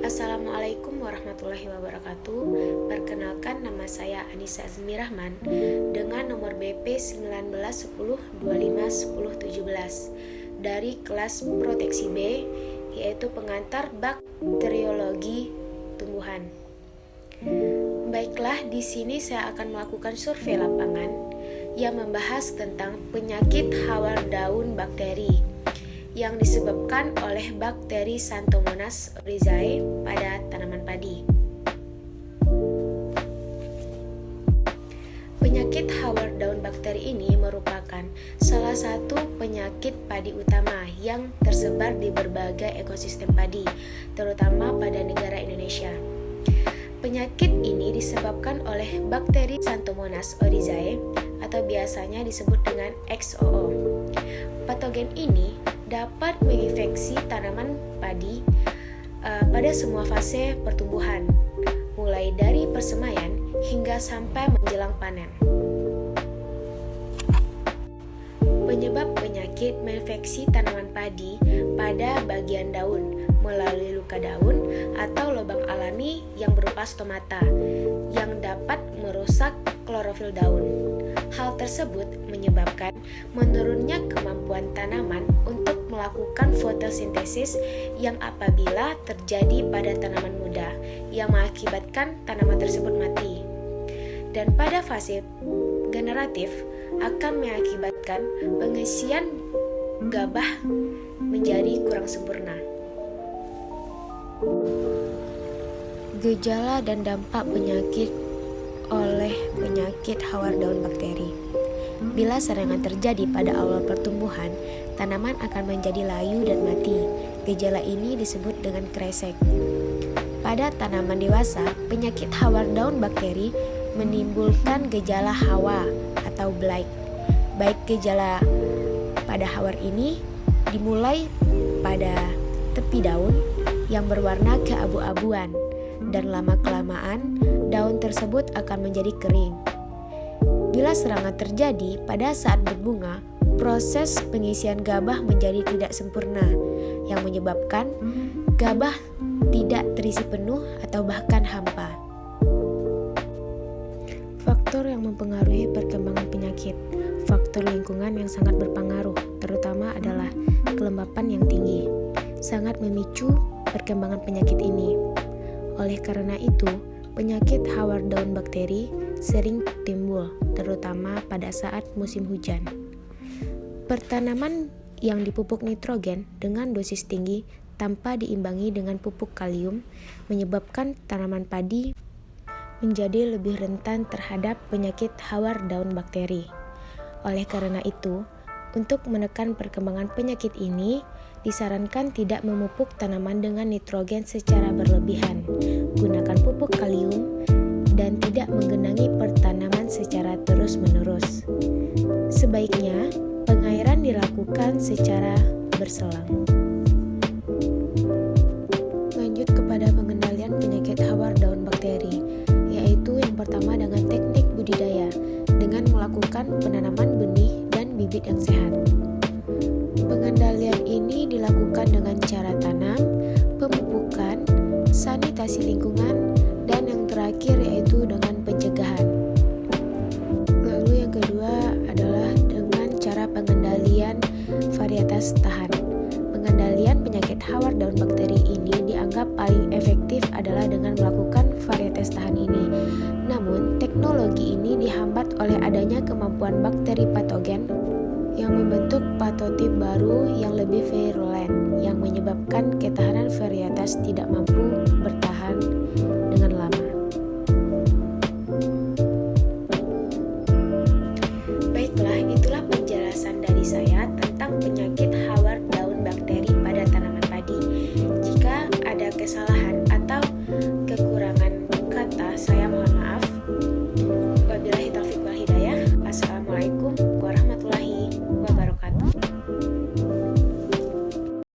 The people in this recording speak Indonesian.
Assalamualaikum warahmatullahi wabarakatuh. Perkenalkan, nama saya Anissa Azmi Rahman dengan nomor BP 1910251017 dari kelas Proteksi B, yaitu pengantar bakteriologi tumbuhan. Baiklah, di sini saya akan melakukan survei lapangan yang membahas tentang penyakit hawar daun bakteri yang disebabkan oleh bakteri Xanthomonas oryzae pada tanaman padi. Penyakit hawar daun bakteri ini merupakan salah satu penyakit padi utama yang tersebar di berbagai ekosistem padi, terutama pada negara Indonesia. Penyakit ini disebabkan oleh bakteri Xanthomonas oryzae atau biasanya disebut dengan XOO. Patogen ini dapat menginfeksi tanaman padi pada semua fase pertumbuhan, mulai dari persemaian hingga sampai menjelang panen. Penyebab penyakit menginfeksi tanaman padi pada bagian daun melalui luka daun atau lubang alami yang berupa stomata yang dapat merusak klorofil daun. Hal tersebut menyebabkan menurunnya kemampuan tanaman untuk melakukan fotosintesis yang apabila terjadi pada tanaman muda yang mengakibatkan tanaman tersebut mati. Dan pada fase generatif akan mengakibatkan pengisian gabah menjadi kurang sempurna. Gejala dan dampak penyakit oleh penyakit hawar daun bakteri. Bila serangan terjadi pada awal pertumbuhan, tanaman akan menjadi layu dan mati. Gejala ini disebut dengan kresek. Pada tanaman dewasa, penyakit hawar daun bakteri menimbulkan gejala hawa atau blight. Baik gejala pada hawar ini dimulai pada tepi daun yang berwarna keabu-abuan, dan lama-kelamaan daun tersebut akan menjadi kering. Bila serangan terjadi pada saat berbunga, proses pengisian gabah menjadi tidak sempurna, yang menyebabkan gabah tidak terisi penuh atau bahkan hampa. Faktor yang mempengaruhi perkembangan penyakit. Faktor lingkungan yang sangat berpengaruh, terutama adalah kelembapan yang tinggi, sangat memicu perkembangan penyakit ini. Oleh karena itu, penyakit hawar daun bakteri sering timbul, terutama pada saat musim hujan. Pertanaman yang dipupuk nitrogen dengan dosis tinggi tanpa diimbangi dengan pupuk kalium menyebabkan tanaman padi menjadi lebih rentan terhadap penyakit hawar daun bakteri. Oleh karena itu, untuk menekan perkembangan penyakit ini, disarankan tidak memupuk tanaman dengan nitrogen secara berlebihan. Gunakan pupuk kalium dan tidak menggenangi pertanaman secara terus-menerus. Sebaiknya, pengairan dilakukan secara berselang. Lanjut kepada pengendalian penyakit hawar daun bakteri, yaitu yang pertama dengan teknik budidaya, dengan melakukan penanaman benih dan bibit yang sehat. Pengendalian ini dilakukan dengan cara tanam, pemupukan, sanitasi lingkungan, dan yang terakhir yaitu dengan pencegahan. Lalu yang kedua adalah dengan cara pengendalian varietas tahan. Pengendalian penyakit hawar daun bakteri ini dianggap paling efektif adalah dengan melakukan varietas tahan ini. Namun, teknologi ini dihambat oleh adanya kemampuan bakteri patogen yang membentuk patotip baru yang lebih virulen, yang menyebabkan ketahanan varietas tidak mampu bertahan